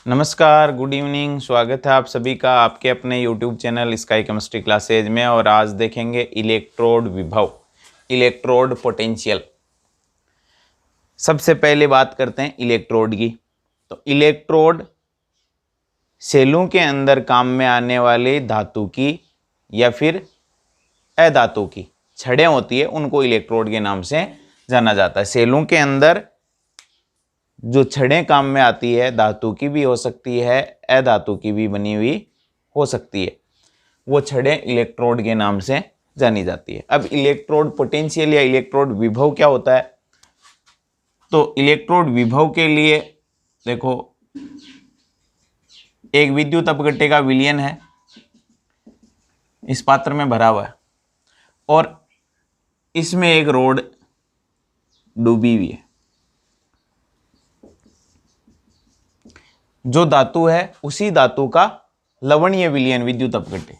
नमस्कार, good evening. स्वागत है आप सभी का आपके अपने YouTube channel sky chemistry classes में। और आज देखेंगे इलेक्ट्रोड विभव, इलेक्ट्रोड पोटेंशियल। सबसे पहले बात करते हैं इलेक्ट्रोड की। तो इलेक्ट्रोड सेलों के अंदर काम में आने वाले धातु की या फिर अधातु की छड़ें होती है, उनको इलेक्ट्रोड के नाम से जाना जाता है। सेलों के अंदर जो छड़ें काम में आती है, धातु की भी हो सकती है, अधातु की भी बनी हुई हो सकती है, वो छड़ें इलेक्ट्रोड के नाम से जानी जाती है। अब इलेक्ट्रोड पोटेंशियल या इलेक्ट्रोड विभव क्या होता है? तो इलेक्ट्रोड विभव के लिए देखो, एक विद्युत अपघट्य का विलयन है, इस पात्र में भरा हुआ है और इसमें एक रोड डूबी हुई है। जो धातु है उसी धातु का लवणीय विलयन विद्युत अपघट्य,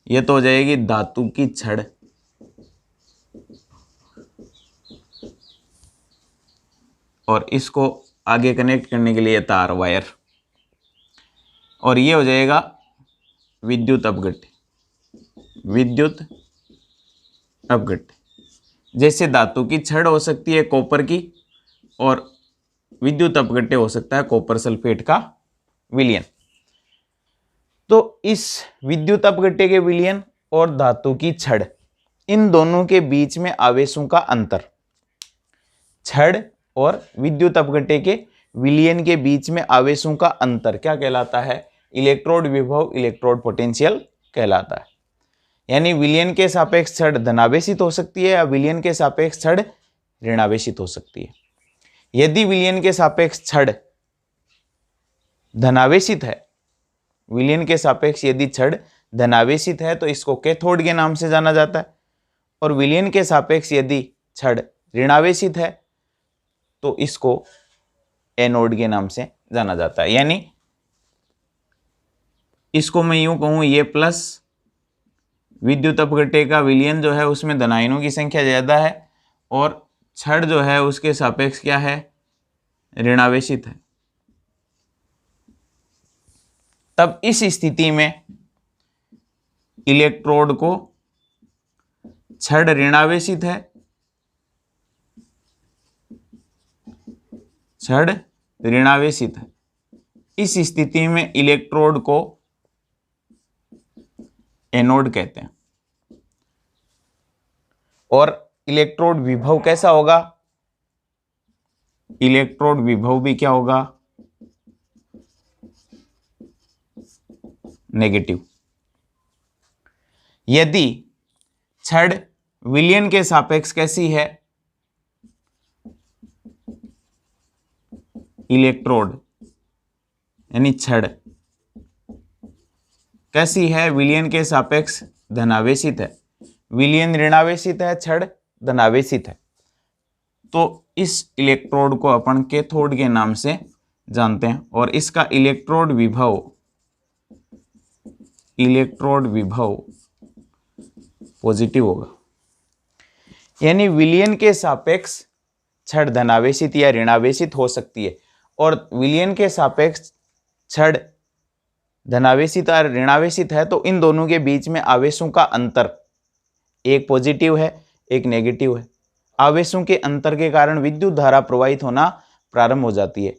यह तो हो जाएगी धातु की छड़। और इसको आगे कनेक्ट करने के लिए तार, वायर, और ये हो जाएगा विद्युत अपघट्य, विद्युत अपघट्य। जैसे धातु की छड़ हो सकती है कॉपर की, और विद्युत अपघट्य हो सकता है कॉपर सल्फेट का विलयन। तो इस विद्युत अपघट्य के विलयन और धातु की छड़, इन दोनों के बीच में आवेशों का अंतर, छड़ और विद्युत अपघट्य के विलयन के बीच में आवेशों का अंतर क्या कहलाता है? इलेक्ट्रोड विभव, इलेक्ट्रोड पोटेंशियल कहलाता है। यानी विलयन के सापेक्ष छड़ धनावेशित हो सकती है या विलयन के सापेक्ष छड़ ऋणावेशित हो सकती है। यदि विलयन के सापेक्ष छड़ धनावेशित है, विलयन के सापेक्ष यदि छड़ धनावेशित है तो इसको कैथोड के नाम से जाना जाता है। और विलयन के सापेक्ष यदि छड़ ऋणावेशित है तो इसको एनोड के नाम से जाना जाता है। यानी इसको मैं यूं कहूं, ये प्लस विद्युत अपघट्य का विलयन जो है उसमें धनायनों की संख्या ज्यादा है और छड़ जो है उसके सापेक्ष क्या है? ऋणावेशित है। तब इस स्थिति में इलेक्ट्रोड को छड़ ऋणावेशित है, छड़ ऋणावेशित है, इस स्थिति में इलेक्ट्रोड को एनोड कहते हैं। और इलेक्ट्रोड विभव कैसा होगा? इलेक्ट्रोड विभव भी क्या होगा? नेगेटिव। यदि छड़ विलयन के सापेक्ष कैसी है? इलेक्ट्रोड यानी छड़ कैसी है? विलयन के सापेक्ष धनावेशित है, विलयन ऋणावेशित है, छड़ धनावेशित है, तो इस इलेक्ट्रोड को अपन कैथोड के नाम से जानते हैं। और इसका इलेक्ट्रोड विभव पॉजिटिव होगा। यानी विलयन के सापेक्ष छड़ धनावेशित या ऋणावेशित हो सकती है और विलयन के सापेक्ष छड़ धनावेशित और ऋणावेशित है तो इन दोनों के बीच में आवेशों का अंतर, एक पॉजिटिव है एक नेगेटिव है। आवेशों के अंतर के कारण विद्युत धारा प्रवाहित होना प्रारंभ हो जाती है।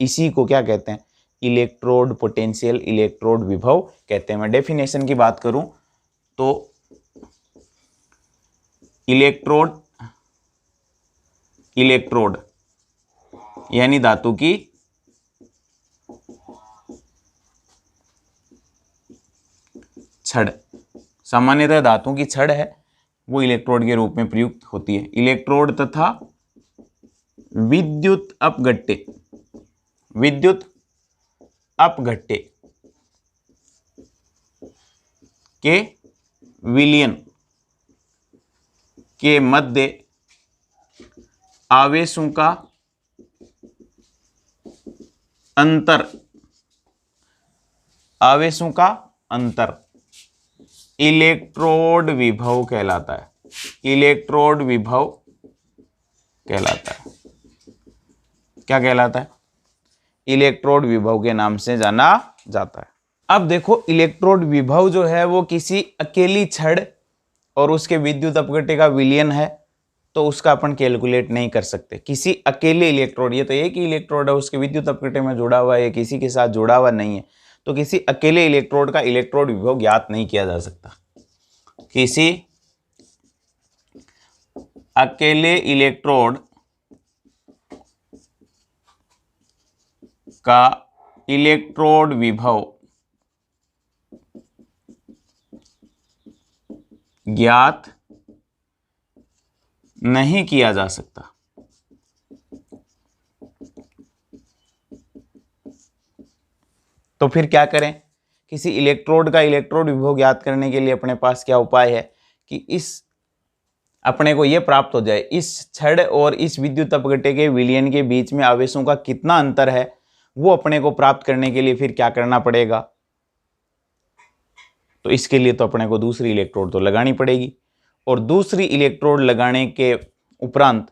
इसी को क्या कहते हैं? इलेक्ट्रोड पोटेंशियल, इलेक्ट्रोड विभव कहते हैं। मैं डेफिनेशन की बात करूं तो इलेक्ट्रोड यानी धातु की छड़, सामान्यतः धातु की छड़ है वो इलेक्ट्रोड के रूप में प्रयुक्त होती है। इलेक्ट्रोड तथा विद्युत अपघट्य के विलयन के मध्य आवेशों का अंतर, इलेक्ट्रोड विभव कहलाता है। इलेक्ट्रोड विभव कहलाता है। क्या कहलाता है? इलेक्ट्रोड विभव के नाम से जाना जाता है। अब देखो, इलेक्ट्रोड विभव जो है वो किसी अकेली छड़ और उसके विद्युत अपघट्य का विलयन है, तो उसका अपन कैलकुलेट नहीं कर सकते। किसी अकेले इलेक्ट्रोड, ये तो एक ही इलेक्ट्रोड है, उसके विद्युत अपघट्य में जुड़ा हुआ है, किसी के साथ जुड़ा हुआ नहीं है, तो किसी अकेले इलेक्ट्रोड का इलेक्ट्रोड विभव ज्ञात नहीं किया जा सकता। किसी अकेले इलेक्ट्रोड का इलेक्ट्रोड विभव ज्ञात नहीं किया जा सकता। तो फिर क्या करें? किसी इलेक्ट्रोड का इलेक्ट्रोड विभव ज्ञात करने के लिए अपने पास क्या उपाय है कि इस अपने को यह प्राप्त हो जाए, इस छड़ और इस विद्युत अपघट्य के विलयन के बीच में आवेशों का कितना अंतर है, वो अपने को प्राप्त करने के लिए फिर क्या करना पड़ेगा? तो इसके लिए तो अपने को दूसरी इलेक्ट्रोड तो लगानी पड़ेगी, और दूसरी इलेक्ट्रोड लगाने के उपरांत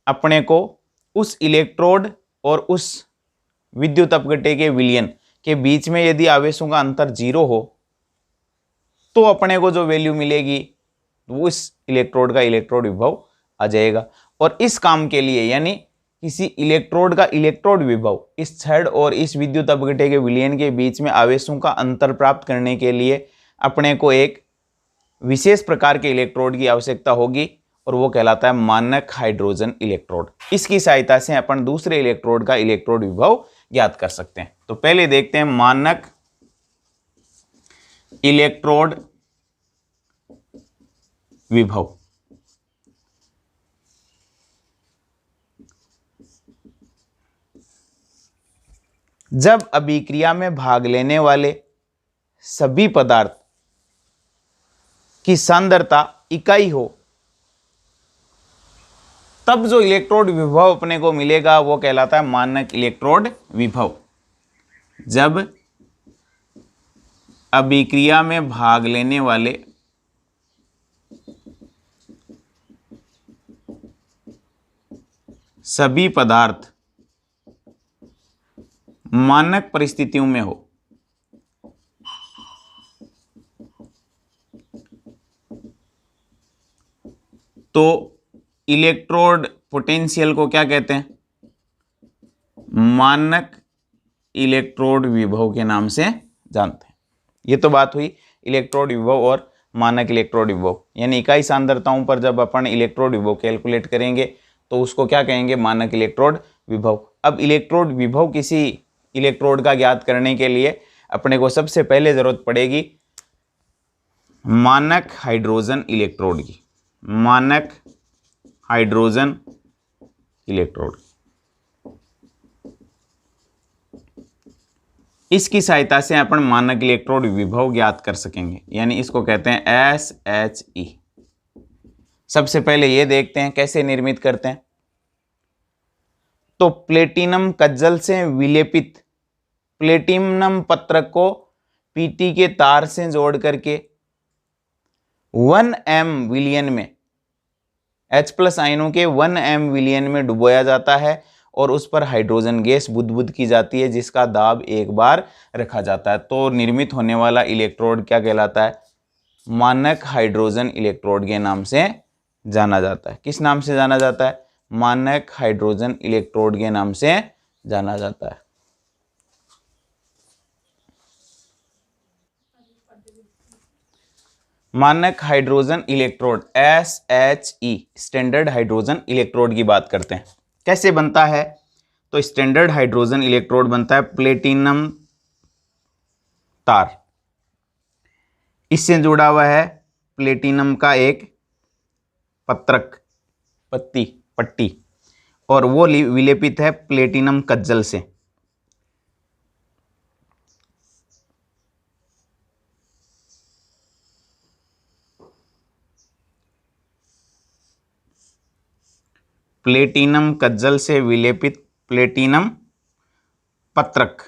अपने को उस इलेक्ट्रोड और उस विद्युत अपघट्य के विलयन के बीच में यदि आवेशों का अंतर 0 हो, तो अपने को जो वैल्यू मिलेगी वो इस इलेक्ट्रोड का इलेक्ट्रोड विभव आ जाएगा। और इस काम के लिए, यानी किसी इलेक्ट्रोड का इलेक्ट्रोड विभव इस छड़ और इस विद्युत अपघट्य के विलयन के बीच में आवेशों का अंतर प्राप्त करने के लिए अपने को एक विशेष प्रकार के इलेक्ट्रोड की आवश्यकता होगी, और वो कहलाता है मानक हाइड्रोजन इलेक्ट्रोड। इसकी सहायता से अपन दूसरे इलेक्ट्रोड का इलेक्ट्रोड विभव ज्ञात कर सकते हैं। तो पहले देखते हैं मानक इलेक्ट्रोड विभव। जब अभिक्रिया में भाग लेने वाले सभी पदार्थ की सांद्रता इकाई हो, तब जो इलेक्ट्रोड विभव अपने को मिलेगा वो कहलाता है मानक इलेक्ट्रोड विभव। जब अभिक्रिया में भाग लेने वाले सभी पदार्थ मानक परिस्थितियों में हो, तो इलेक्ट्रोड पोटेंशियल को क्या कहते हैं? मानक इलेक्ट्रोड विभव के नाम से जानते हैं। ये तो बात हुई इलेक्ट्रोड विभव और मानक इलेक्ट्रोड विभव, यानी इकाई सांद्रताओं पर जब अपन इलेक्ट्रोड विभव कैलकुलेट करेंगे तो उसको क्या कहेंगे? मानक इलेक्ट्रोड विभव। अब इलेक्ट्रोड विभव किसी इलेक्ट्रोड का ज्ञात करने के लिए अपने को सबसे पहले जरूरत पड़ेगी मानक हाइड्रोजन इलेक्ट्रोड की। मानक हाइड्रोजन इलेक्ट्रोड, इसकी सहायता से अपन मानक इलेक्ट्रोड विभव ज्ञात कर सकेंगे, यानी इसको कहते हैं SHE। सबसे पहले ये देखते हैं कैसे निर्मित करते हैं। तो प्लेटिनम कज्जल से विलेपित प्लेटिनम पत्रक को पीटी के तार से जोड़ करके 1m विलयन में H+ आयनों के 1m विलयन में डुबोया जाता है, और उस पर हाइड्रोजन गैस बुदबुद की जाती है, जिसका दाब एक बार रखा जाता है। तो निर्मित होने वाला इलेक्ट्रोड क्या कहलाता है? मानक हाइड्रोजन इलेक्ट्रोड के नाम से जाना जाता है। किस नाम से जाना जाता है? मानक हाइड्रोजन इलेक्ट्रोड के नाम से जाना जाता है। मानक hydrogen electrode SHE, standard hydrogen electrode की बात करते हैं। कैसे बनता है? तो स्टैंडर्ड हाइड्रोजन इलेक्ट्रोड बनता है प्लेटिनम तार, इससे जुड़ा हुआ है प्लेटिनम का एक पत्रक, पट्टी, और वो विलेपित है प्लेटिनम कज्जल से। प्लेटिनम कज्जल से विलेपित प्लेटिनम पत्रक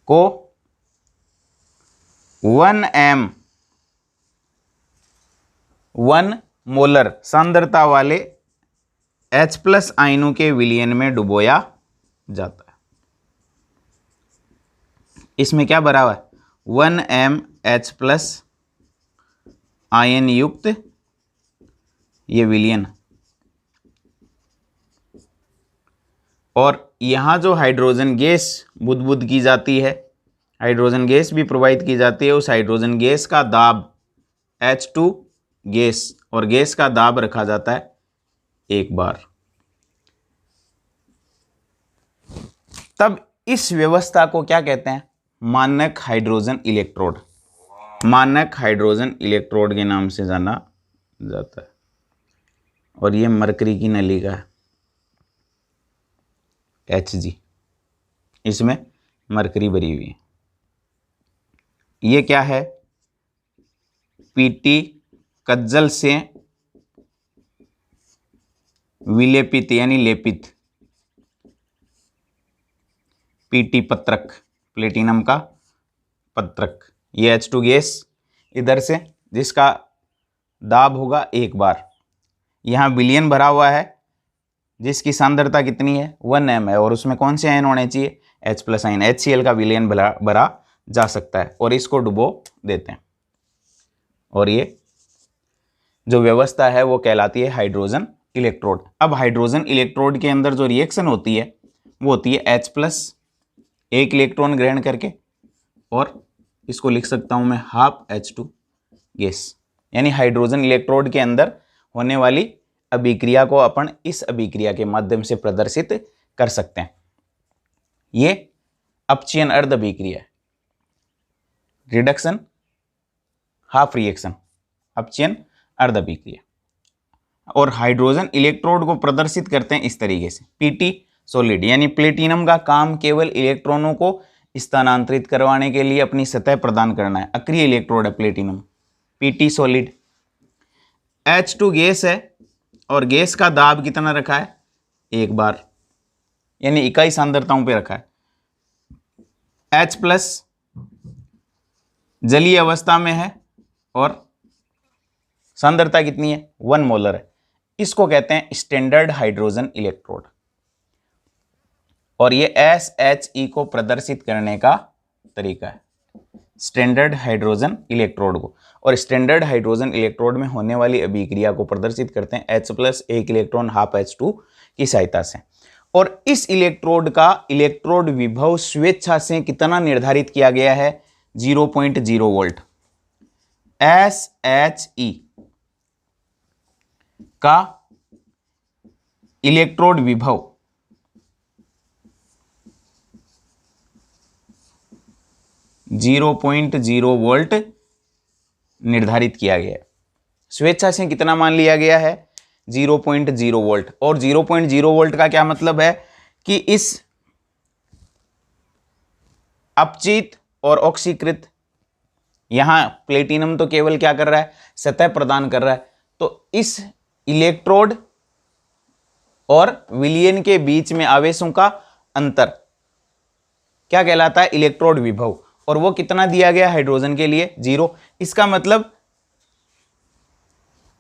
को 1 मोलर सांद्रता वाले H प्लस आयनों के विलयन में डुबोया जाता है। इसमें क्या भरा हुआ है? 1 MH+ आयन युक्त ये विलयन, और यहाँ जो हाइड्रोजन गैस बुदबुद की जाती है, हाइड्रोजन गैस भी प्रोवाइड की जाती है, उस हाइड्रोजन गैस का दाब H2 गैस, और गैस का दाब रखा जाता है 1 बार। तब इस व्यवस्था को क्या कहते हैं? मानक हाइड्रोजन इलेक्ट्रोड। मानक हाइड्रोजन इलेक्ट्रोड के नाम से जाना जाता है। और ये मरकरी की नली का है, Hg, इसमें मरकरी भरी हुई है। ये क्या है? पीटी कज्जल से विलेपित यानी लेपित पीटी पत्रक, प्लेटिनम का पत्रक, ये H2 गैस इधर से, जिसका दाब होगा 1 बार। यहाँ विलयन भरा हुआ है जिसकी सांद्रता कितनी है? 1 m है, और उसमें कौन से आयन होने चाहिए? H+ ion. HCl का विलयन भरा जा सकता है, और इसको डुबो देते हैं, और ये जो व्यवस्था है वो कहलाती है हाइड्रोजन इलेक्ट्रोड। अब हाइड्रोजन इलेक्ट्रोड के अंदर जो रिएक्शन होती है वो होती है H+, एक इलेक्ट्रॉन ग्रहण करके, और इसको लिख सकता हूं मैं हाफ H2 गैस। यानी हाइड्रोजन इलेक्ट्रोड के अंदर होने वाली अभिक्रिया को अपन इस अभिक्रिया के माध्यम से प्रदर्शित कर सकते हैं। ये अपचयन अर्ध अभिक्रिया है, रिडक्शन हाफ रिएक्शन, अपचयन अर्ध अभिक्रिया। और हाइड्रोजन इलेक्ट्रोड को प्रदर्शित करते हैं इस तरीके से, पीटी सॉलिड, यानी प्लेटिनम का काम केवल इलेक्ट्रॉनों को स्थानांतरित करवाने के लिए अपनी सतह प्रदान करना है। अक्रिय इलेक्ट्रोड है platinum, PT solid. H2 gas है, और गैस का दाब कितना रखा है? 1 बार, यानी इकाई सांद्रताओं पे रखा है। H+ जलीय अवस्था में है, और सांद्रता कितनी है? 1 मोलर है। इसको कहते हैं स्टैंडर्ड हाइड्रोजन इलेक्ट्रोड, और ये SHE को प्रदर्शित करने का तरीका है, स्टैंडर्ड हाइड्रोजन इलेक्ट्रोड को। और स्टैंडर्ड हाइड्रोजन इलेक्ट्रोड में होने वाली अभिक्रिया को प्रदर्शित करते हैं H+ एक इलेक्ट्रॉन हाफ H2 की सहायता से। और इस इलेक्ट्रोड का इलेक्ट्रोड विभव स्वेच्छा से कितना निर्धारित किया गया है? 0.0 वोल्ट। SHE का इलेक्ट्रोड विभव 0.0 वोल्ट निर्धारित किया गया है। स्वेच्छा से कितना मान लिया गया है? 0.0 वोल्ट। और 0.0 वोल्ट का क्या मतलब है? कि इस अपचित और ऑक्सीकृत, यहां प्लेटिनम तो केवल क्या कर रहा है? सतह प्रदान कर रहा है। तो इस इलेक्ट्रोड और विलयन के बीच में आवेशों का अंतर क्या कहलाता है? इलेक्ट्रोड विभव। और वो कितना दिया गया हाइड्रोजन के लिए? 0। इसका मतलब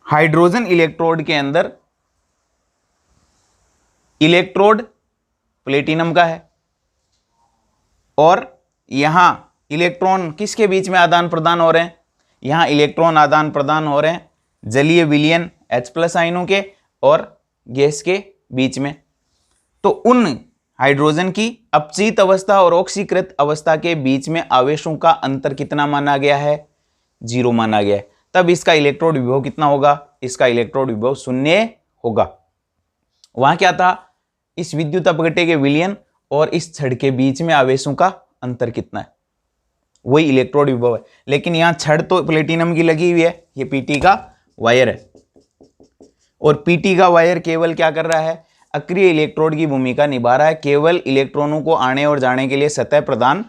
हाइड्रोजन इलेक्ट्रोड के अंदर इलेक्ट्रोड प्लेटिनम का है, और यहां इलेक्ट्रॉन किसके बीच में आदान प्रदान हो रहे हैं? यहां इलेक्ट्रॉन आदान प्रदान हो रहे हैं जलीय विलयन H+ आयनों के और गैस के बीच में। तो उन हाइड्रोजन की अपचित अवस्था और ऑक्सीकृत अवस्था के बीच में आवेशों का अंतर कितना माना गया है? 0 माना गया है। तब इसका इलेक्ट्रोड विभव कितना होगा? इसका इलेक्ट्रोड विभव 0 होगा। वहां क्या था? इस विद्युत अपघट्य के विलयन और इस छड़ के बीच में आवेशों का अंतर कितना है, वही इलेक्ट्रोड विभव है। लेकिन यहां छड़ तो प्लेटिनम की लगी हुई है, ये पीटी का वायर है, और पीटी का वायर केवल क्या कर रहा है? अक्रिय इलेक्ट्रोड की भूमिका निभा रहा है, केवल इलेक्ट्रॉनों को आने और जाने के लिए सतह प्रदान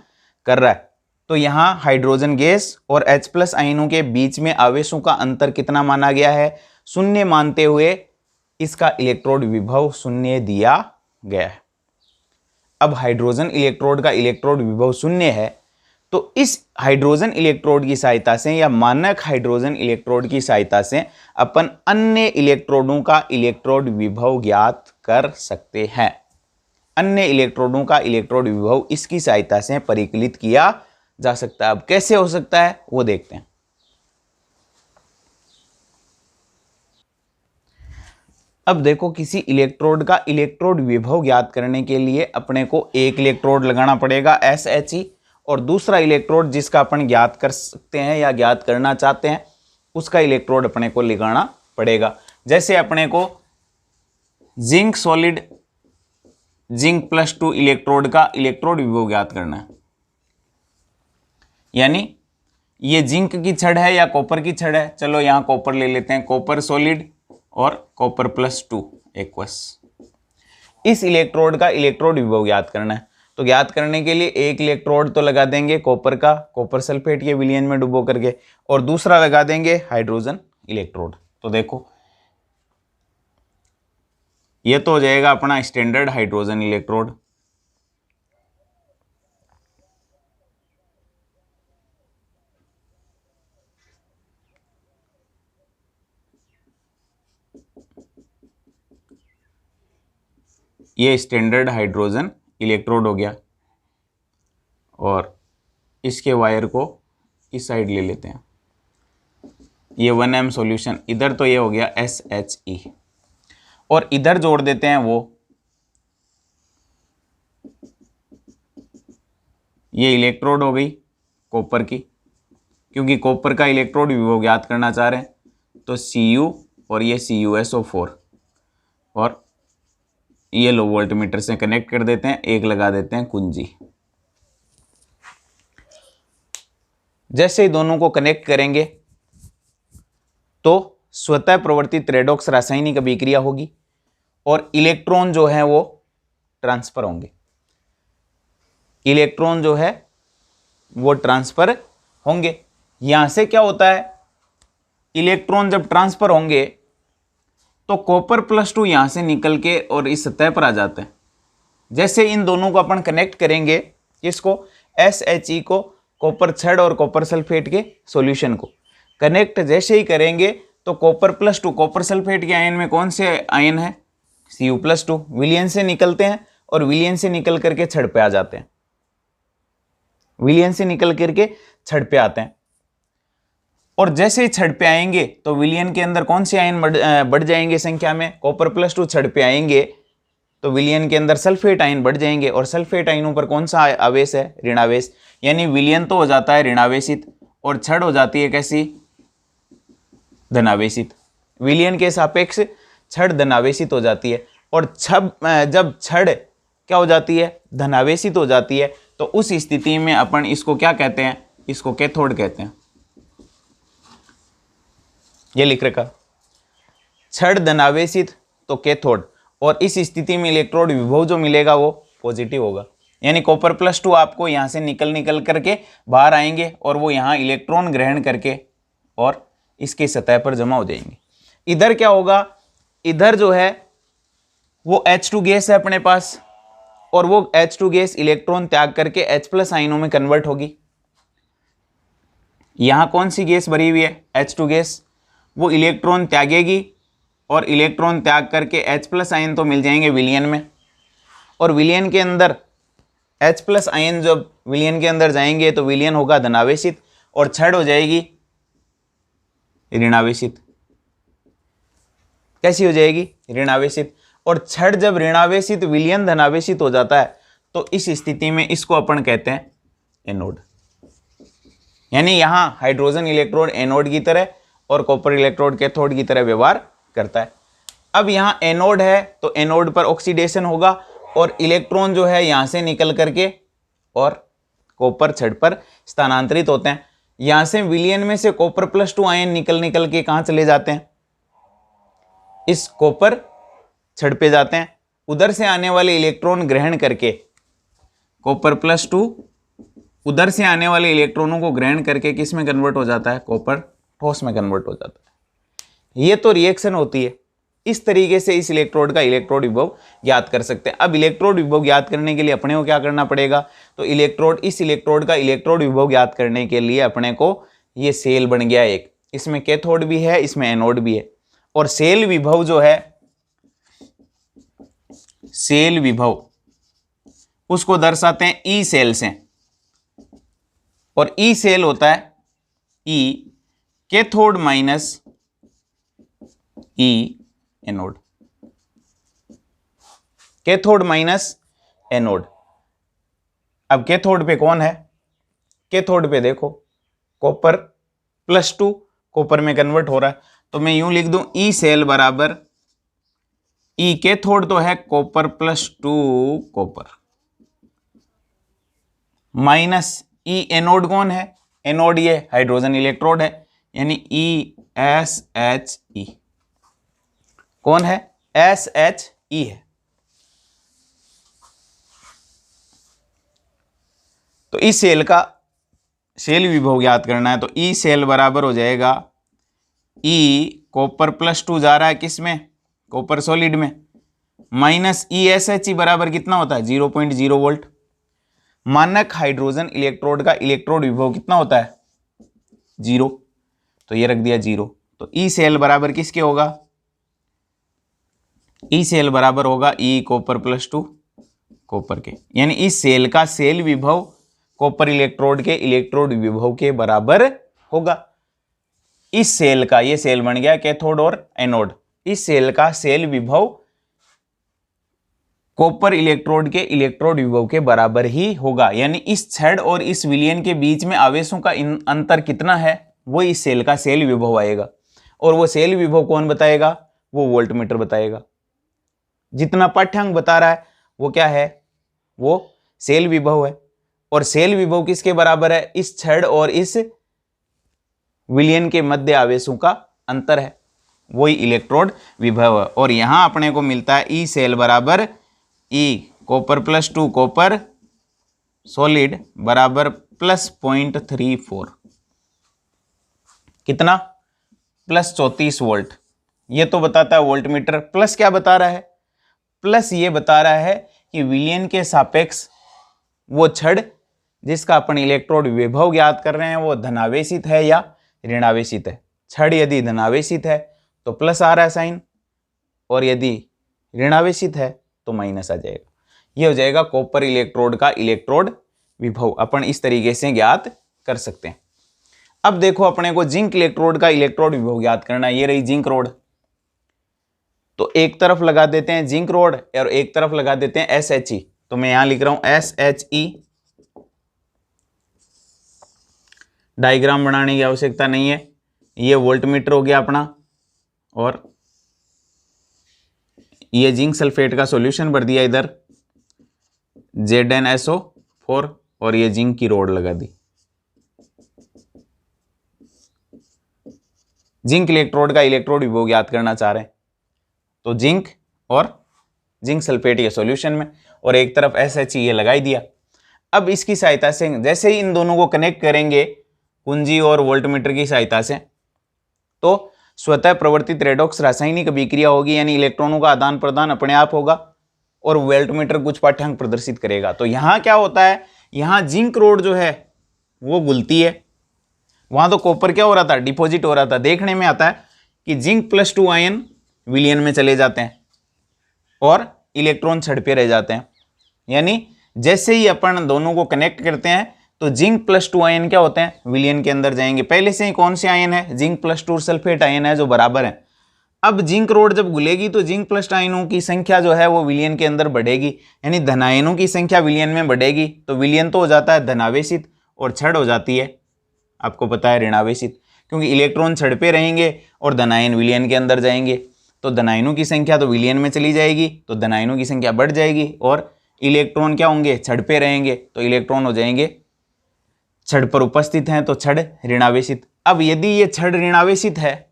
कर रहा है। तो यहां हाइड्रोजन गैस और H+ आयनों के बीच में आवेशों का अंतर कितना माना गया है? 0 मानते हुए इसका इलेक्ट्रोड विभव 0 दिया गया है। अब हाइड्रोजन इलेक्ट्रोड का इलेक्ट्रोड विभव 0 है, तो इस हाइड्रोजन इलेक्ट्रोड की सहायता से या मानक हाइड्रोजन इलेक्ट्रोड की सहायता से अपन अन्य इलेक्ट्रोडों का इलेक्ट्रोड विभव ज्ञात कर सकते हैं। अन्य इलेक्ट्रोडों का इलेक्ट्रोड विभव इसकी सहायता से परिकलित किया जा सकता है। अब कैसे हो सकता है वो देखते हैं। अब देखो, किसी इलेक्ट्रोड का इलेक्ट्रोड विभव ज्ञात करने के लिए अपने को एक इलेक्ट्रोड लगाना पड़ेगा SHE, और दूसरा इलेक्ट्रोड जिसका अपन ज्ञात कर सकते हैं या ज्ञात करना चाहते हैं उसका इलेक्ट्रोड अपने को लगाना पड़ेगा। जैसे अपने को जिंक सॉलिड जिंक +2 इलेक्ट्रोड का इलेक्ट्रोड विभव ज्ञात करना है, यानी ये जिंक की छड़ है या कॉपर की छड़ है। चलो यहां कॉपर ले लेते हैं, कॉपर सॉलिड और कॉपर +2 एक्वस। इस इलेक्ट्रोड का इलेक्ट्रोड विभव ज्ञात करना है, तो ज्ञात करने के लिए एक इलेक्ट्रोड तो लगा देंगे कॉपर का, कॉपर सल्फेट के विलयन में डुबो करके, और दूसरा लगा देंगे हाइड्रोजन इलेक्ट्रोड। तो देखो ये तो हो जाएगा अपना स्टैंडर्ड हाइड्रोजन इलेक्ट्रोड। ये स्टैंडर्ड हाइड्रोजन इलेक्ट्रोड हो गया, और इसके वायर को इस साइड ले लेते हैं। ये 1M सॉल्यूशन, इधर तो ये हो गया SHE, और इधर जोड़ देते हैं वो ये इलेक्ट्रोड हो गई कॉपर की, क्योंकि कॉपर का इलेक्ट्रोड विभव ज्ञात करना चाह रहे हैं, तो Cu और ये CuSO4, और ये लो वोल्टमीटर से कनेक्ट कर देते हैं, एक लगा देते हैं कुंजी। जैसे ही दोनों को कनेक्ट करेंगे तो स्वतः प्रवर्तित रेडॉक्स रासायनिक अभिक्रिया होगी और इलेक्ट्रॉन जो है वो ट्रांसफर होंगे। इलेक्ट्रॉन जो है वो ट्रांसफर होंगे। यहां से क्या होता है, इलेक्ट्रॉन जब ट्रांसफर होंगे तो कॉपर +2 यहां से निकल के और इस सतह पर आ जाते हैं। जैसे इन दोनों को अपन कनेक्ट करेंगे, किसको, SHE को, कॉपर छड़ और कॉपर सल्फेट के सॉल्यूशन को कनेक्ट जैसे ही करेंगे तो कॉपर +2, कॉपर सल्फेट के आयन में कौन से आयन है, Cu+2, विलयन से निकलते हैं और विलयन से निकल करके छड़ पे आ जाते हैं। विलयन से निकल करके छड़ पे आते हैं, और जैसे ही छड़ पे आएंगे तो विलयन के अंदर कौन से आयन बढ़ जाएंगे संख्या में, कॉपर +2 छड़ पे आएंगे तो विलयन के अंदर सल्फेट आयन बढ़ जाएंगे, और सल्फेट आयनों पर कौन सा आवेश है, ऋणावेश। यानी विलयन तो हो जाता है ऋणावेशित और छड़ हो जाती है कैसी, धनावेशित। विलयन के सापेक्ष छड़ धनावेशित हो जाती है, और जब छड़ क्या हो जाती है, धनावेशित हो जाती है, तो उस स्थिति में अपन इसको क्या कहते हैं, इसको कैथोड कहते हैं। ये लिख रखा, छड़ धनावेशित तो कैथोड, और इस स्थिति में इलेक्ट्रोड विभव जो मिलेगा वो पॉजिटिव होगा। यानी कॉपर +2 आपको यहां से निकल करके बाहर आएंगे और वो यहां इलेक्ट्रॉन ग्रहण करके और इसके सतह पर जमा हो जाएंगे। इधर क्या होगा, इधर जो है वो H2 गैस है अपने पास, और वो H2 गैस इलेक्ट्रॉन त्याग करके H+ आयनों में कन्वर्ट होगी। यहां कौन सी गैस भरी हुई है, H2 गैस, वो इलेक्ट्रॉन त्यागेगी और इलेक्ट्रॉन त्याग करके H+ आयन तो मिल जाएंगे विलयन में, और विलयन के अंदर H+ आयन जब विलयन के अंदर जाएंगे तो विलयन होगा धनावेशित और छड़ हो जाएगी ऋणावेशित। कैसी हो जाएगी, ऋणावेशित। और छड़ जब ऋणावेशित, विलयन धनावेशित हो जाता है, तो इस स्थिति में इसको अपन कहते हैं एनोड। यानी यहां हाइड्रोजन इलेक्ट्रोड एनोड की तरह और कॉपर इलेक्ट्रोड कैथोड की तरह व्यवहार करता है। अब यहां एनोड है तो एनोड पर ऑक्सीडेशन होगा और इलेक्ट्रॉन जो है यहां से निकल करके और कॉपर छड़ पर स्थानांतरित होते हैं। यहां से विलयन में से कॉपर +2 आयन निकल के कहां चले जाते हैं, इस कॉपर छड़ पे जाते हैं। उधर से आने वाले इलेक्ट्रॉन ग्रहण करके कॉपर +2 उधर से आने वाले इलेक्ट्रॉनों को ग्रहण करके किस में कन्वर्ट हो जाता है, कॉपर ठोस में कन्वर्ट हो जाता है। ये तो रिएक्शन होती है। इस तरीके से इस इलेक्ट्रोड का इलेक्ट्रोड विभव ज्ञात कर सकते हैं। अब इलेक्ट्रोड विभव ज्ञात करने के लिए अपने को क्या करना पड़ेगा, तो इस इलेक्ट्रोड का इलेक्ट्रोड विभव ज्ञात करने के लिए अपने को ये सेल बन गया एक, इसमें कैथोड भी है, इसमें एनोड भी है। और सेल विभव जो है, सेल विभव उसको दर्शाते हैं ई सेल से, और ई सेल होता है E cathode minus E anode, cathode minus anode. अब कैथोड पे कौन है, कैथोड पे देखो कॉपर +2 कॉपर में कन्वर्ट हो रहा है, तो मैं यूं लिख दूं ई सेल बराबर ई कैथोड तो है copper +2 copper, minus E anode कौन है, एनोड ये हाइड्रोजन इलेक्ट्रोड है, यानी ESHE कौन है, SHE है। तो इस सेल का सेल विभव ज्ञात करना है, तो ई सेल बराबर हो जाएगा ई कॉपर +2 जा रहा है किसमें, कॉपर सॉलिड में, माइनस ESHE बराबर कितना होता है 0.0 वोल्ट। मानक हाइड्रोजन इलेक्ट्रोड का इलेक्ट्रोड विभव कितना होता है 0, तो ये रख दिया 0। तो ई सेल बराबर किसके होगा, ई सेल बराबर होगा ई कॉपर +2 कॉपर के, यानी इस सेल का सेल विभव कॉपर इलेक्ट्रोड के इलेक्ट्रोड विभव के बराबर होगा। इस सेल का, ये सेल बन गया कैथोड और एनोड, इस सेल का सेल विभव कॉपर इलेक्ट्रोड के इलेक्ट्रोड विभव के बराबर ही होगा, यानी इस छड़ और इस विलयन के बीच में आवेशों का अंतर कितना है वो इस सेल का सेल विभव आएगा। और वो सेल विभव कौन बताएगा, वो वोल्टमीटर बताएगा। जितना पाठ्यांक बता रहा है वो क्या है, वो सेल विभव है। और सेल विभव किसके बराबर है, इस छड़ और इस विलयन के मध्य आवेशों का अंतर है, वही इलेक्ट्रोड विभव है। और यहां अपने को मिलता है ई सेल बराबर ई कॉपर +2 कॉपर सॉलिड बराबर +0.34, कितना +34 वोल्ट। ये तो बताता है वोल्टमीटर, प्लस क्या बता रहा है, प्लस ये बता रहा है कि विलयन के सापेक्ष वो छड़ जिसका अपन इलेक्ट्रोड विभव ज्ञात कर रहे हैं वो धनावेशित है या ऋणावेशित है। छड़ यदि धनावेशित है तो प्लस आ रहा है साइन, और यदि ऋणावेशित है तो माइनस आ जाएगा। ये हो जाएगा कॉपर इलेक्ट्रोड का इलेक्ट्रोड विभव, अपन इस तरीके से ज्ञात कर सकते हैं। अब देखो अपने को जिंक इलेक्ट्रोड का इलेक्ट्रोड विभव ज्ञात करना है। ये रही जिंक रोड, तो एक तरफ लगा देते हैं जिंक रोड और एक तरफ लगा देते हैं SHE। तो मैं यहां लिख रहा हूं SHE, डायग्राम बनाने की आवश्यकता नहीं है। ये वोल्टमीटर हो गया अपना, और ये जिंक सल्फेट का सॉल्यूशन भर दिया इधर ZnSO4, और ये जिंक की रोड लगा दी। जिंक इलेक्ट्रोड का इलेक्ट्रोड विभव ज्ञात करना चाह रहे हैं, तो जिंक और जिंक सल्फेट ये सॉल्यूशन में, और एक तरफ SHE ये लगाई दिया। अब इसकी सहायता से जैसे ही इन दोनों को कनेक्ट करेंगे कुंजी और वोल्टमीटर की सहायता से, तो स्वतः प्रवर्तित रेडॉक्स रासायनिक अभिक्रिया होगी, यानी इलेक्ट्रॉनों का आदान प्रदान अपने आप होगा, और वोल्टमीटर कुछ पाठ्यांक प्रदर्शित करेगा। तो यहां क्या होता है, यहां जिंक रोड जो है वो गुलती है, वहां तो कॉपर क्या हो रहा था, डिपॉजिट हो रहा था। देखने में आता है कि जिंक +2 आयन विलयन में चले जाते हैं और इलेक्ट्रॉन छड़ पे रह जाते हैं। यानी जैसे ही अपन दोनों को कनेक्ट करते हैं तो जिंक +2 आयन क्या होते हैं, विलयन के अंदर जाएंगे। पहले से ही कौन से आयन है, जिंक +2 सल्फेट आयन है जो बराबर है। अब जिंक रोड जब गुलेगी तो जिंक प्लस आयनों की संख्या जो है वो विलयन के अंदर बढ़ेगी, यानी धनायनों की संख्या विलयन में बढ़ेगी। तो विलयन तो हो जाता है धनावेशित और छड़ हो जाती है, आपको पता है, ऋणावेशित, क्योंकि इलेक्ट्रॉन छड़ पे रहेंगे और धनायन विलयन के अंदर जाएंगे। तो धनायनों की संख्या तो विलयन में चली जाएगी, तो धनायनों की संख्या बढ़ जाएगी, और इलेक्ट्रॉन क्या होंगे, छड़ पे रहेंगे, तो इलेक्ट्रॉन हो जाएंगे छड़ पर उपस्थित हैं, तो छड़ ऋणावेशित। अब यदि ये छड़ ऋणावेशित है,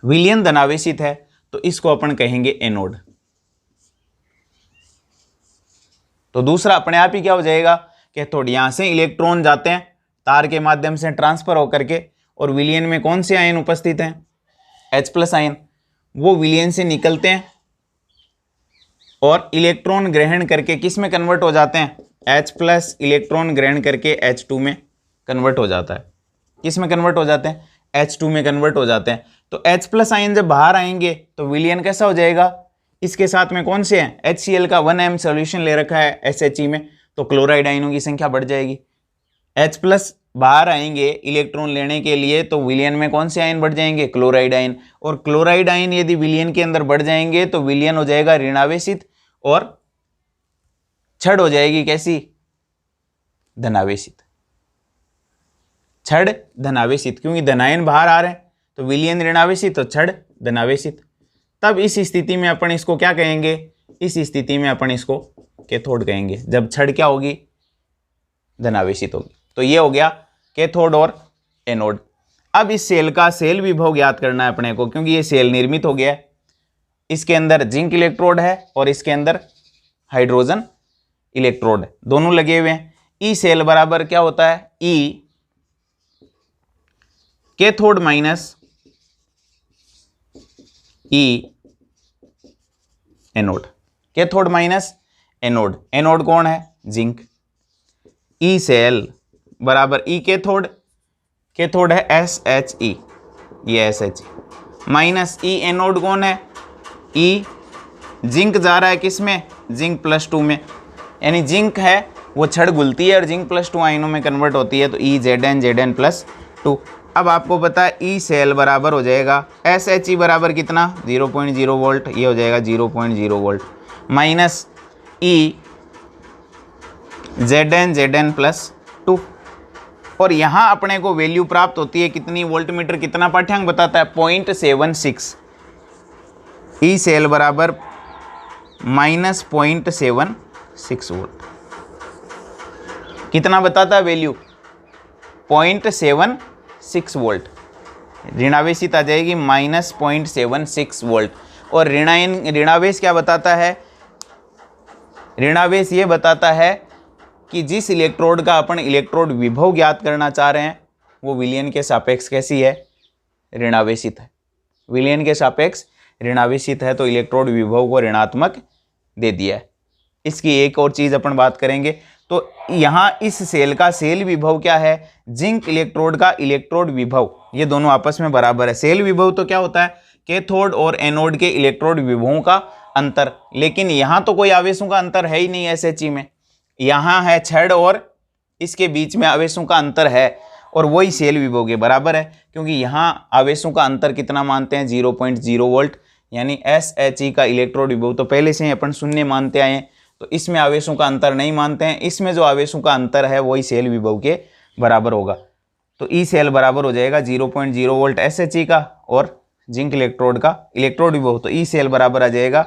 विलयन धनावेशित है, तो इसको अपन कहेंगे एनोड। तो दूसरा अपने आप ही क्या हो जाएगा, कैथोड। यहां से इलेक्ट्रॉन जाते हैं तार के माध्यम से ट्रांसफर होकर के, और विलयन में कौन से आयन उपस्थित हैं, H+ आयन, वो विलयन से निकलते हैं और इलेक्ट्रॉन ग्रहण करके किस में कन्वर्ट हो जाते हैं, H+ इलेक्ट्रॉन ग्रहण करके H2 में कन्वर्ट हो जाता है। किस में कन्वर्ट हो जाते हैं, H2 में कन्वर्ट हो जाते हैं। तो H+ आयन जब बाहर आएंगे तो विलयन कैसा हो जाएगा, इसके साथ में कौन से हैं, HCl का 1m सॉल्यूशन ले रखा है SHE में, तो क्लोराइड आयनों की संख्या बढ़ जाएगी। H+ बाहर आएंगे इलेक्ट्रॉन लेने के लिए तो विलयन में कौन से आयन बढ़ जाएंगे, क्लोराइड आयन। और क्लोराइड आयन यदि विलयन के अंदर बढ़ जाएंगे तो विलयन हो जाएगा ऋणावेशित और छड़ हो जाएगी कैसी, धनावेशित। छड़ धनावेशित, क्योंकि धनायन बाहर आ रहे हैं तो विलयन ऋणावेशित और छड़ धनावेशित। तब इस स्थिति में अपन इसको क्या कहेंगे, इस स्थिति में अपन इसको कैथोड कहेंगे, जब छड़ क्या होगी, धनावेशित होगी। तो ये हो गया कैथोड और एनोड। अब इस सेल का सेल विभव ज्ञात करना है अपने को, क्योंकि ये सेल निर्मित हो गया है। इसके अंदर जिंक इलेक्ट्रोड है और इसके अंदर हाइड्रोजन इलेक्ट्रोड है, दोनों लगे हुए हैं। ई सेल बराबर क्या होता है, E cathode minus E anode, cathode minus anode. Anode कौन है, जिंक। ई सेल बराबर ई कैथोड, कैथोड है SHE, ये SHE माइनस ई एनोड कौन है, ई जिंक जा रहा है किस में, जिंक+2 में, यानी जिंक है वो छड़ घुलती है और जिंक+2 आयनों में कन्वर्ट होती है, तो ई Zn+2। अब आपको पता है ई सेल बराबर हो जाएगा SHE बराबर कितना, 0.0 वोल्ट, ये हो जाएगा 0.0 वोल्ट माइनस ई Zn+2। और यहाँ अपने को वैल्यू प्राप्त होती है कितनी, वोल्टमीटर कितना पाठ्यांक बताता है, 0.76। ई सेल बराबर -0.76 वोल्ट, कितना बताता है वैल्यू, 0.76 वोल्ट। ऋणावेशित आ जाएगी -0.76 वोल्ट। और ऋणावेश क्या बताता है, ऋणावेश ये बताता है कि जिस इलेक्ट्रोड का अपन इलेक्ट्रोड विभव ज्ञात करना चाह रहे हैं वो विलयन के सापेक्ष कैसी है, ऋणावेशित है। विलयन के सापेक्ष ऋणावेशित है तो इलेक्ट्रोड विभव को ऋणात्मक दे दिया है। इसकी एक और चीज अपन बात करेंगे, तो यहाँ इस सेल का सेल विभव क्या है, जिंक इलेक्ट्रोड का इलेक्ट्रोड विभव, ये दोनों आपस में बराबर है। सेल विभव तो क्या होता है, कैथोड और एनोड के इलेक्ट्रोड विभवों का अंतर, लेकिन यहाँ तो कोई आवेशों का अंतर है ही नहीं SHE में, यहाँ है छड़ और इसके बीच में आवेशों का अंतर है और वही सेल विभव के बराबर है, क्योंकि यहाँ आवेशों का अंतर कितना मानते हैं, 0.0 वोल्ट, यानी SHE का इलेक्ट्रोड विभव तो पहले से ही अपन शून्य मानते आए हैं, तो इसमें आवेशों का अंतर नहीं मानते हैं, इसमें जो आवेशों का अंतर है वही सेल विभव के बराबर होगा। तो ई सेल बराबर हो जाएगा 0.0 वोल्ट SHE का और जिंक इलेक्ट्रोड का इलेक्ट्रोड विभव, तो ई सेल बराबर आ जाएगा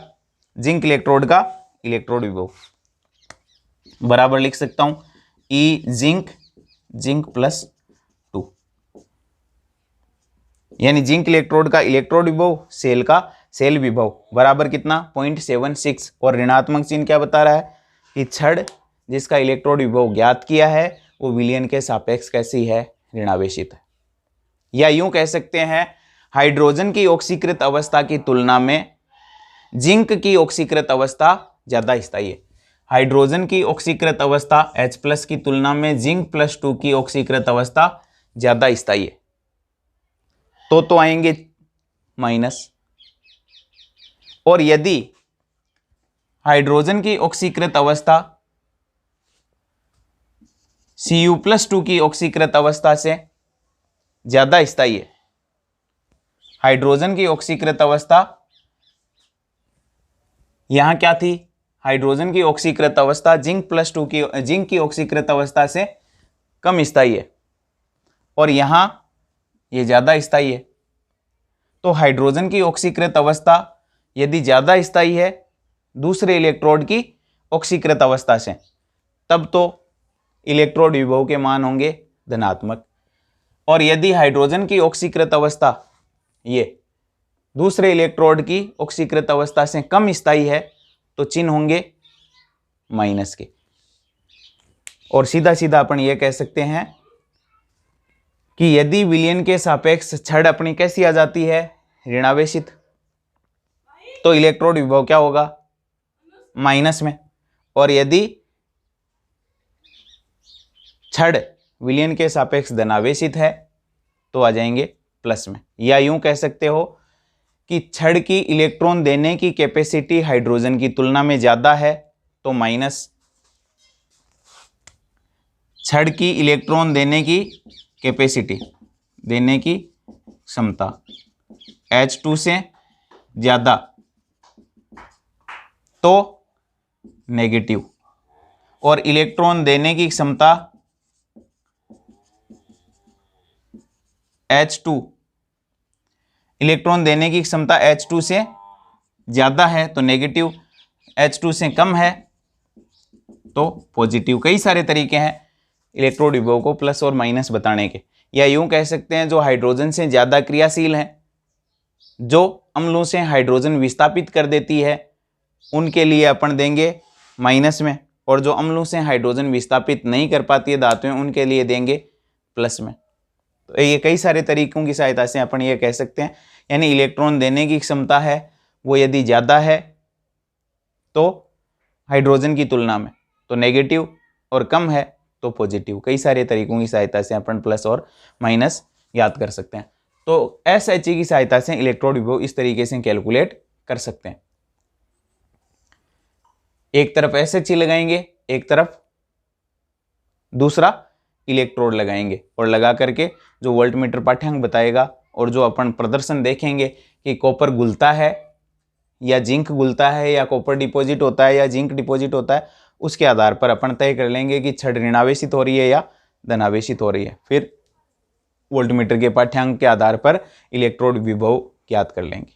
जिंक इलेक्ट्रोड का इलेक्ट्रोड विभव, बराबर लिख सकता हूं ई जिंक+2, यानी जिंक इलेक्ट्रोड का इलेक्ट्रोड विभव, सेल का सेल विभव बराबर कितना, 0.76। और ऋणात्मक चिन्ह क्या बता रहा है कि छड़ जिसका इलेक्ट्रोड विभव ज्ञात किया है वो विलयन के सापेक्ष कैसी है, ऋणावेशित है। या यूं कह सकते हैं हाइड्रोजन की ऑक्सीकृत अवस्था की तुलना में जिंक की ऑक्सीकृत अवस्था ज्यादा स्थायी है। हाइड्रोजन की ऑक्सीकृत अवस्था H+ की तुलना में जिंक+2 की ऑक्सीकृत अवस्था ज्यादा स्थायी है, तो आएंगे माइनस। और यदि हाइड्रोजन की ऑक्सीकृत अवस्था Cu+2 की ऑक्सीकृत अवस्था से ज्यादा स्थायी है, हाइड्रोजन की ऑक्सीकृत अवस्था यहां क्या थी, हाइड्रोजन की ऑक्सीकृत अवस्था जिंक की ऑक्सीकृत अवस्था से कम स्थायी है और यहां ये ज्यादा स्थायी है। तो हाइड्रोजन की ऑक्सीकृत अवस्था यदि ज्यादा स्थायी है दूसरे इलेक्ट्रोड की ऑक्सीकृत अवस्था से, तब तो इलेक्ट्रोड विभव के मान होंगे धनात्मक। और यदि हाइड्रोजन की ऑक्सीकृत अवस्था ये दूसरे इलेक्ट्रोड की ऑक्सीकृत अवस्था से कम स्थायी है तो चिन्ह होंगे माइनस के। और सीधा सीधा अपन ये कह सकते हैं कि यदि विलयन के सापेक्ष छड़ अपनी कैसी आ जाती है, ऋणावेशित, तो इलेक्ट्रोड विभव क्या होगा, माइनस में। और यदि छड़ विलयन के सापेक्ष धनावेशित है तो आ जाएंगे प्लस में। या यूं कह सकते हो कि छड़ की इलेक्ट्रॉन देने की कैपेसिटी हाइड्रोजन की तुलना में ज्यादा है तो माइनस। छड़ की इलेक्ट्रॉन देने की कैपेसिटी, देने की क्षमता H2 से ज्यादा तो नेगेटिव। और इलेक्ट्रॉन देने की क्षमता H2, इलेक्ट्रॉन देने की क्षमता H2 से ज्यादा है तो नेगेटिव, H2 से कम है तो पॉजिटिव। कई सारे तरीके हैं इलेक्ट्रोड विभव को प्लस और माइनस बताने के। या यूं कह सकते हैं जो हाइड्रोजन से ज्यादा क्रियाशील है, जो अम्लों से हाइड्रोजन विस्थापित कर देती है, उनके लिए अपन देंगे माइनस में। और जो अम्लों से हाइड्रोजन विस्थापित नहीं कर पाती है धातुएं, उनके लिए देंगे प्लस में। तो ये कई सारे तरीकों की सहायता से अपन ये कह सकते हैं। यानी इलेक्ट्रॉन देने की क्षमता है वो यदि ज़्यादा है तो हाइड्रोजन की तुलना में तो नेगेटिव, और कम है तो पॉजिटिव। कई सारे तरीकों की सहायता से अपन प्लस और माइनस याद कर सकते हैं। तो SHE की सहायता से इलेक्ट्रोड विभव इस तरीके से कैलकुलेट कर सकते हैं। एक तरफ SHE लगाएंगे, एक तरफ दूसरा इलेक्ट्रोड लगाएंगे, और लगा करके जो वोल्टमीटर पाठ्यांक बताएगा और जो अपन प्रदर्शन देखेंगे कि कॉपर घुलता है या जिंक घुलता है, या कॉपर डिपॉजिट होता है या जिंक डिपॉजिट होता है, उसके आधार पर अपन तय कर लेंगे कि छड़ ऋणावेशित हो रही है या धनावेशित हो रही है। फिर वोल्टमीटर के पाठ्यांक के आधार पर इलेक्ट्रोड विभव ज्ञात कर लेंगे।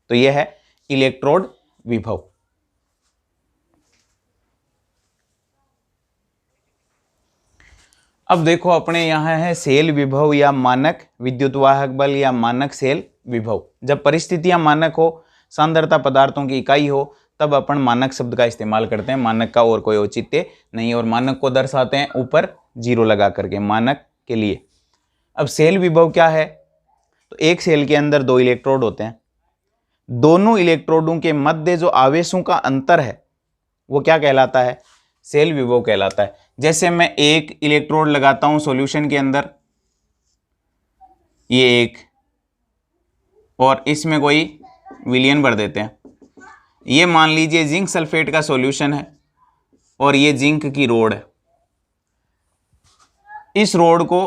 तो यह है इलेक्ट्रोड विभव। अब देखो अपने यहाँ है सेल विभव या मानक विद्युत वाहक बल या मानक सेल विभव। जब परिस्थितियां मानक हो, सांद्रता पदार्थों की इकाई हो, तब अपन मानक शब्द का इस्तेमाल करते हैं। मानक का और कोई औचित्य नहीं, और मानक को दर्शाते हैं ऊपर जीरो लगा करके मानक के लिए। अब सेल विभव क्या है, तो एक सेल के अंदर दो इलेक्ट्रोड होते हैं, दोनों इलेक्ट्रोडों के मध्य जो आवेशों का अंतर है वो क्या कहलाता है, सेल विभव कहलाता है। जैसे मैं एक इलेक्ट्रोड लगाता हूं सॉल्यूशन के अंदर, ये एक, और इसमें कोई विलयन भर देते हैं। ये मान लीजिए जिंक सल्फेट का सॉल्यूशन है और ये जिंक की रोड है। इस रोड को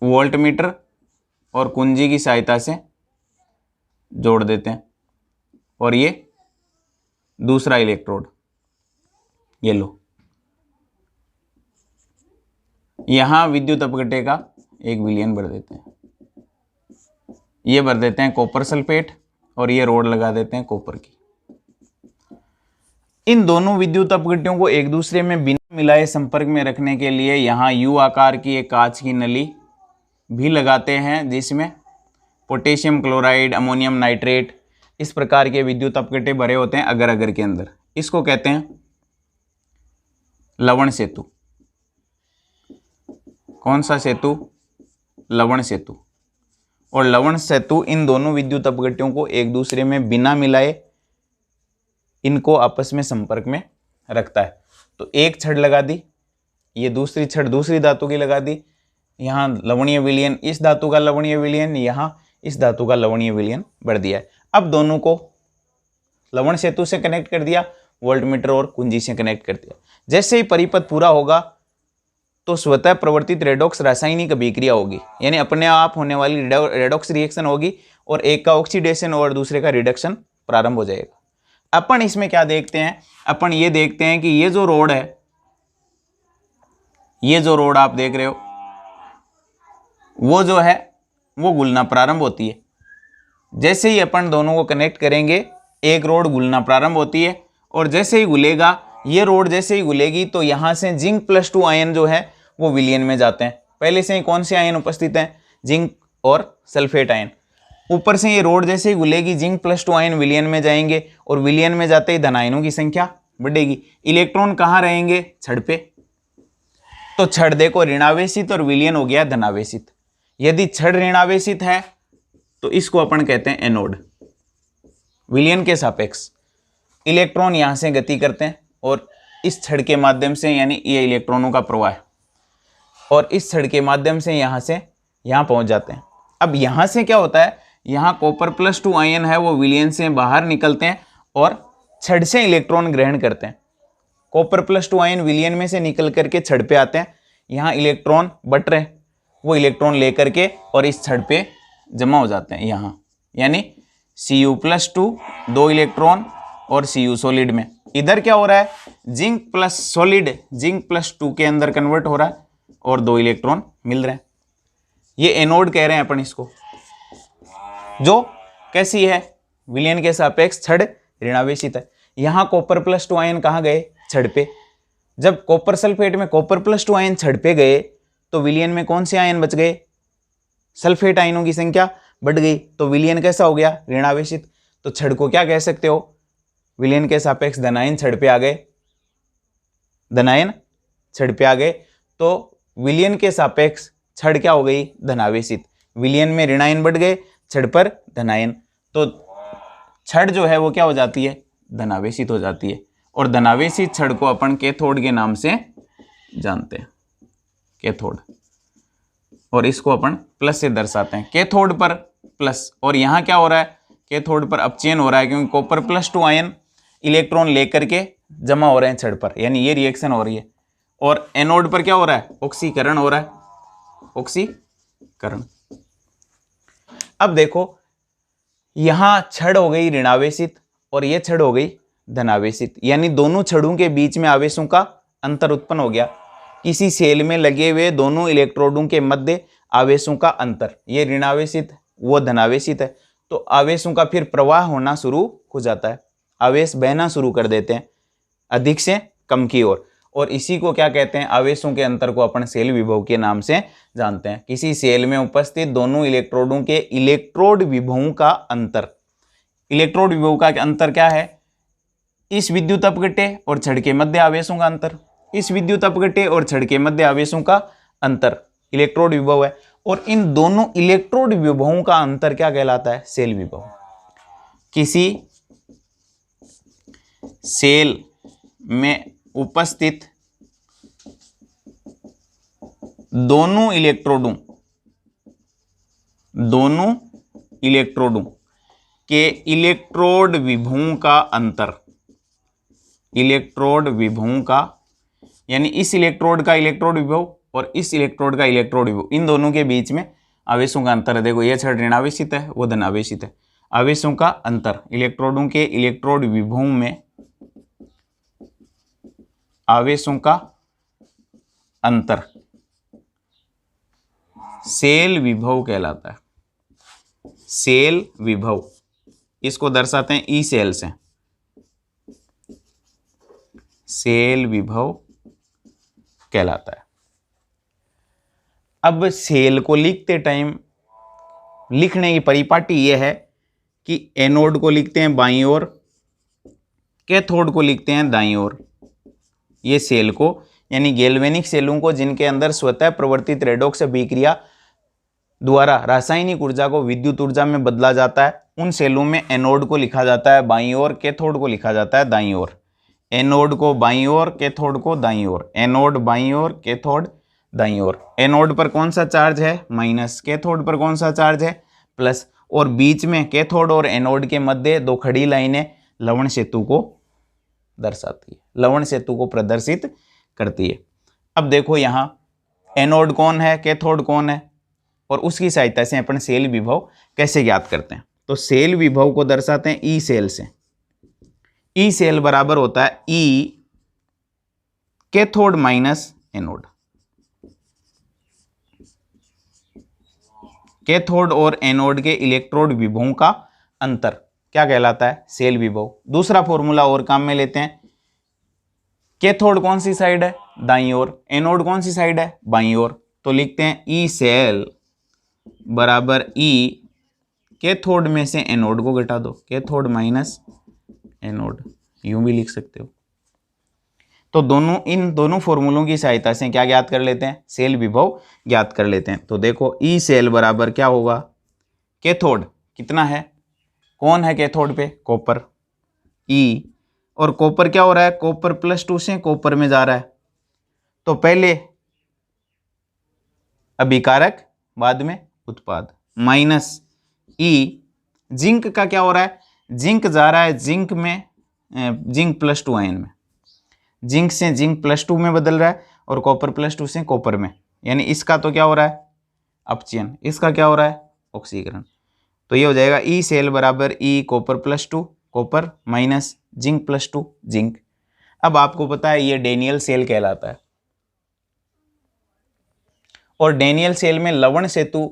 वोल्टमीटर और कुंजी की सहायता से जोड़ देते हैं, और ये दूसरा इलेक्ट्रोड, ये लो, यहां विद्युत अपघट्य का एक विलयन भर देते हैं। ये भर देते हैं कॉपर सल्फेट और ये रोड लगा देते हैं कॉपर की। इन दोनों विद्युत अपघट्यों को एक दूसरे में बिना मिलाए संपर्क में रखने के लिए यहां यू आकार की एक कांच की नली भी लगाते हैं, जिसमें पोटेशियम क्लोराइड, अमोनियम नाइट्रेट, इस प्रकार के विद्युत अपघट्य भरे होते हैं अगर अगर के अंदर। इसको कहते हैं लवण सेतु। कौन सा सेतु, लवण सेतु। और लवण सेतु इन दोनों विद्युत अपघट्यों को एक दूसरे में बिना मिलाए इनको आपस में संपर्क में रखता है। तो एक छड़ लगा दी, ये दूसरी छड़ दूसरी धातु की लगा दी, यहाँ लवणीय विलयन इस धातु का लवणीय विलयन, यहाँ इस धातु का लवणीय विलयन बढ़ दिया है। अब दोनों को लवण सेतु से कनेक्ट कर दिया, वोल्टमीटर और कुंजी से कनेक्ट कर दिया। जैसे ही परिपथ पूरा होगा तो स्वतः प्रवर्तित रेडॉक्स रासायनिक अभिक्रिया होगी, यानी अपने आप होने वाली रेडॉक्स रिएक्शन होगी, और एक का ऑक्सीडेशन और दूसरे का रिडक्शन प्रारंभ हो जाएगा। अपन इसमें क्या देखते हैं, अपन ये देखते हैं कि ये जो रोड है, ये जो रोड आप देख रहे हो, वो जो है वो घुलना प्रारंभ होती है। जैसे ही अपन दोनों को कनेक्ट करेंगे एक रोड घुलना प्रारंभ होती है, और जैसे ही घुलेगा ये रोड, जैसे ही घुलेगी तो यहाँ से जिंक +2 आयन जो है वो विलयन में जाते हैं। पहले से ही कौन से आयन उपस्थित हैं, जिंक और सल्फेट आयन। ऊपर से ये रोड जैसे ही घुलेगी जिंक +2 आयन विलयन में जाएंगे, और विलयन में जाते ही धन आयनों की संख्या बढ़ेगी। इलेक्ट्रॉन कहाँ रहेंगे, छड़ पे। तो छड़ देखो ऋणावेशित और विलयन हो गया धनावेशित। यदि छड़ ऋणावेशित है तो इसको अपन कहते हैं एनोड, विलयन के सापेक्ष इलेक्ट्रॉन यहाँ से गति करते हैं और इस छड़ के माध्यम से, यानी ये इलेक्ट्रॉनों का प्रवाह है, और इस छड़ के माध्यम से यहाँ पहुँच जाते हैं। अब यहाँ से क्या होता है, यहाँ कॉपर +2 आयन है वो विलयन से बाहर निकलते हैं और छड़ से इलेक्ट्रॉन ग्रहण करते हैं। कॉपर +2 आयन विलयन में से निकल करके छड़ पे आते हैं, यहाँ इलेक्ट्रॉन बट रहे, वो इलेक्ट्रॉन लेकर के और इस छड़ पे जमा हो जाते हैं यहाँ, यानी Cu+2 2 इलेक्ट्रॉन और Cu सॉलिड में। इधर क्या हो रहा है, जिंक प्लस सॉलिड जिंक +2 के अंदर कन्वर्ट हो रहा है और 2 इलेक्ट्रॉन मिल रहे हैं। ये एनोड कह रहे हैं अपन इसको, जो कैसी है, विलयन के सापेक्ष छड़ ऋणावेशित है। यहाँ कॉपर +2 आयन कहाँ गए, छड़ पे। जब कॉपर सल्फेट में कॉपर +2 आयन छड़ पे गए तो विलयन में कौन से आयन बच गए, सल्फेट आयनों की संख्या बढ़ गई, तो विलयन कैसा हो गया, ऋणावेशित। तो छड़ को क्या कह सकते हो, विलयन के सापेक्ष धनायन छड़ पे आ गए, धनायन छड़ पे आ गए, तो विलयन के सापेक्ष छड़ क्या हो गई, धनावेशित। विलयन में ऋणायन बढ़ गए, छड़ पर धनायन, तो छड़ जो है वो क्या हो जाती है, धनावेशित हो जाती है। और धनावेशित छड़ को अपन कैथोड के नाम से जानते हैं, कैथोड, और इसको अपन प्लस से दर्शाते हैं, कैथोड पर प्लस। और यहाँ क्या हो रहा है, कैथोड पर अपचयन हो रहा है, क्योंकि कॉपर +2 आयन इलेक्ट्रॉन लेकर के जमा हो रहे हैं छड़ पर, यानी ये रिएक्शन हो रही है। और एनोड पर क्या हो रहा है, ऑक्सीकरण हो रहा है, ऑक्सीकरण। अब देखो यहां छड़ हो गई ऋणावेशित और ये छड़ हो गई धनावेशित, यानी दोनों छड़ों के बीच में आवेशों का अंतर उत्पन्न हो गया। किसी सेल में लगे हुए दोनों इलेक्ट्रोडों के मध्य आवेशों का अंतर, ये ऋणावेशित वो धनावेशित है, तो आवेशों का फिर प्रवाह होना शुरू हो जाता है, आवेश बहना शुरू कर देते हैं अधिक से कम की ओर, और इसी को क्या कहते हैं, आवेशों के अंतर को अपन सेल विभव के नाम से जानते हैं। किसी सेल में उपस्थित दोनों इलेक्ट्रोडों के इलेक्ट्रोड विभवों का अंतर, इलेक्ट्रोड विभव का अंतर क्या है, इस विद्युत अपघट्य और छड़ के मध्य आवेशों का अंतर, इस विद्युत अपघट्य और छड़ के मध्य आवेशों का अंतर इलेक्ट्रोड विभव है, और इन दोनों इलेक्ट्रोड विभवों का अंतर क्या कहलाता है, सेल विभव। किसी सेल में उपस्थित दोनों इलेक्ट्रोडों के इलेक्ट्रोड विभवों का अंतर, इलेक्ट्रोड विभवों का, यानी इस इलेक्ट्रोड का इलेक्ट्रोड विभव और इस इलेक्ट्रोड का इलेक्ट्रोड विभव, इन दोनों के बीच में आवेशों का अंतर है। देखो ये छड़ ऋणावेशित है, वो धनावेशित है, आवेशों का अंतर, इलेक्ट्रोडों के इलेक्ट्रोड विभवों में आवेशों का अंतर सेल विभव कहलाता है, सेल विभव। इसको दर्शाते हैं ई सेल से, सेल विभव कहलाता है। अब सेल को लिखते टाइम लिखने की परिपाटी यह है कि एनोड को लिखते हैं बाईं ओर, कैथोड को लिखते हैं दाईं ओर। ये सेल को, यानी गैल्वेनिक सेलों को जिनके अंदर स्वतः प्रवर्तित रेडॉक्स अभिक्रिया द्वारा रासायनिक ऊर्जा को विद्युत ऊर्जा में बदला जाता है, उन सेलों में एनोड को लिखा जाता है बाईं ओर, कैथोड को लिखा जाता है दाईं ओर। एनोड को बाईं ओर, कैथोड को दाईं ओर, एनोड बाईं ओर, कैथोड दाईं ओर। एनोड पर कौन सा चार्ज है, माइनस, कैथोड पर कौन सा चार्ज है, प्लस, और बीच में कैथोड और एनोड के मध्य दो खड़ी लाइनें लवण सेतु को दर्शाती है, लवण सेतु को प्रदर्शित करती है। अब देखो यहाँ एनोड कौन है, कैथोड कौन है, और उसकी सहायता से अपन सेल विभव कैसे ज्ञात करते हैं। तो सेल विभव को दर्शाते हैं ई सेल से। ई सेल बराबर होता है E cathode minus anode. Cathode और एनोड के इलेक्ट्रोड विभवों का अंतर क्या कहलाता है, सेल विभव। दूसरा फॉर्मूला और काम में लेते हैं, कैथोड कौन सी साइड है, दाईं ओर, एनोड कौन सी साइड है, बाईं ओर, तो लिखते हैं ई सेल बराबर ई कैथोड में से एनोड को घटा दो, कैथोड माइनस एनोड, यूं भी लिख सकते हो। तो इन दोनों फॉर्मूलों की सहायता से क्या ज्ञात कर लेते हैं, सेल विभव ज्ञात कर लेते हैं। तो देखो ई सेल बराबर क्या होगा, कैथोड कितना है, कौन है कैथोड पे? कॉपर, ई। और कॉपर क्या हो रहा है? कॉपर +2 से कॉपर में जा रहा है, तो पहले अभिकारक बाद में उत्पाद, माइनस ई। जिंक का क्या हो रहा है? जिंक जा रहा है जिंक में, जिंक +2 आयन में, जिंक से जिंक +2 में बदल रहा है और कॉपर +2 से कॉपर में, यानी इसका तो क्या हो रहा है? अपचयन। इसका क्या हो रहा है? ऑक्सीकरण। तो ये हो जाएगा ई सेल बराबर E copper +2 copper minus zinc +2 zinc. अब आपको पता है ये डेनियल सेल कहलाता है, और डेनियल सेल में लवण सेतु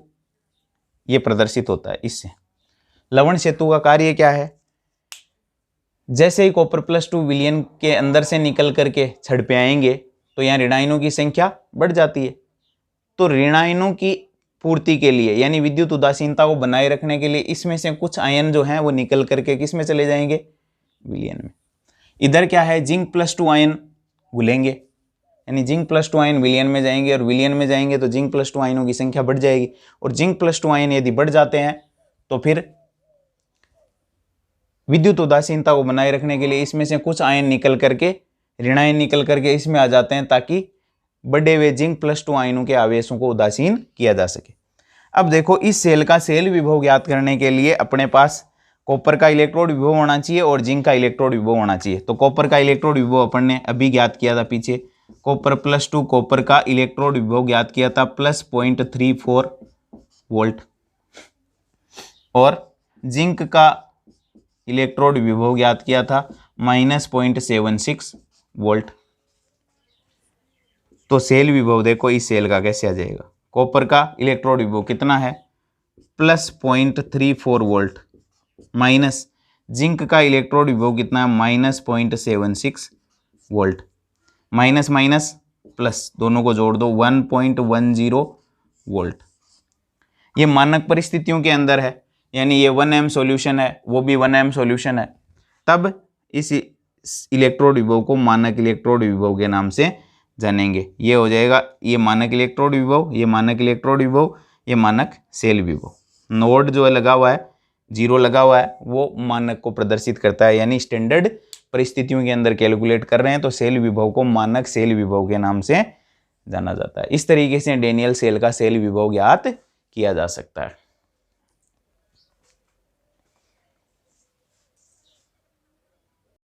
ये प्रदर्शित होता है इससे। लवण सेतु का कार्य क्या है? जैसे ही कॉपर +2 विलयन के अंदर से निकल करके छड़ पे आएंगे तो यहाँ ऋणायनों की संख्या बढ़ जाती है। तो ऋणायनों की पूर्ति के लिए यानी विद्युत उदासीनता को बनाए रखने के लिए इसमें से कुछ आयन जो हैं वो निकल करके किस में चले जाएंगे? विलयन में। इधर क्या है? जिंक +2 आयन घुलेंगे, यानी जिंक +2 आयन विलयन में जाएंगे, और विलयन में जाएंगे तो जिंक +2 आयनों की संख्या बढ़ जाएगी, और जिंक +2 आयन यदि बढ़ जाते हैं तो फिर विद्युत उदासीनता को बनाए रखने के लिए इसमें से कुछ आयन निकल करके, ऋणायन निकल करके इसमें आ जाते हैं, ताकि बढ़े हुए जिंक +2 आयनों के आवेशों को उदासीन किया जा सके। अब देखो, इस सेल का सेल विभव ज्ञात करने के लिए अपने पास कॉपर का इलेक्ट्रोड विभव होना चाहिए और जिंक का इलेक्ट्रोड विभव होना चाहिए। तो कॉपर का इलेक्ट्रोड विभव अपन ने अभी ज्ञात किया था पीछे, कॉपर +2 कॉपर का इलेक्ट्रोड विभव ज्ञात किया था +0.34 वोल्ट, और जिंक का इलेक्ट्रोड विभव ज्ञात किया था -0.76 वोल्ट। तो सेल विभव देखो इस सेल का कैसे आ जाएगा। कॉपर का इलेक्ट्रोड विभव कितना है? +0.34 वोल्ट, माइनस जिंक का इलेक्ट्रोड विभव कितना है? -0.76 वोल्ट। माइनस माइनस प्लस दोनों को जोड़ दो, 1.10 वोल्ट। ये मानक परिस्थितियों के अंदर है, यानी ये 1m सॉल्यूशन है, वो भी 1m सॉल्यूशन है, तब इस इलेक्ट्रोड विभव को मानक इलेक्ट्रोड विभव के नाम से जानेंगे। ये हो जाएगा ये मानक इलेक्ट्रोड विभव, ये मानक इलेक्ट्रोड विभव, ये मानक सेल विभव। नोड जो है लगा हुआ है, 0 लगा हुआ है, वो मानक को प्रदर्शित करता है, यानी स्टैंडर्ड परिस्थितियों के अंदर कैलकुलेट कर रहे हैं तो सेल विभव को मानक सेल विभव के नाम से जाना जाता है। इस तरीके से डेनियल सेल का सेल विभव ज्ञात किया जा सकता है।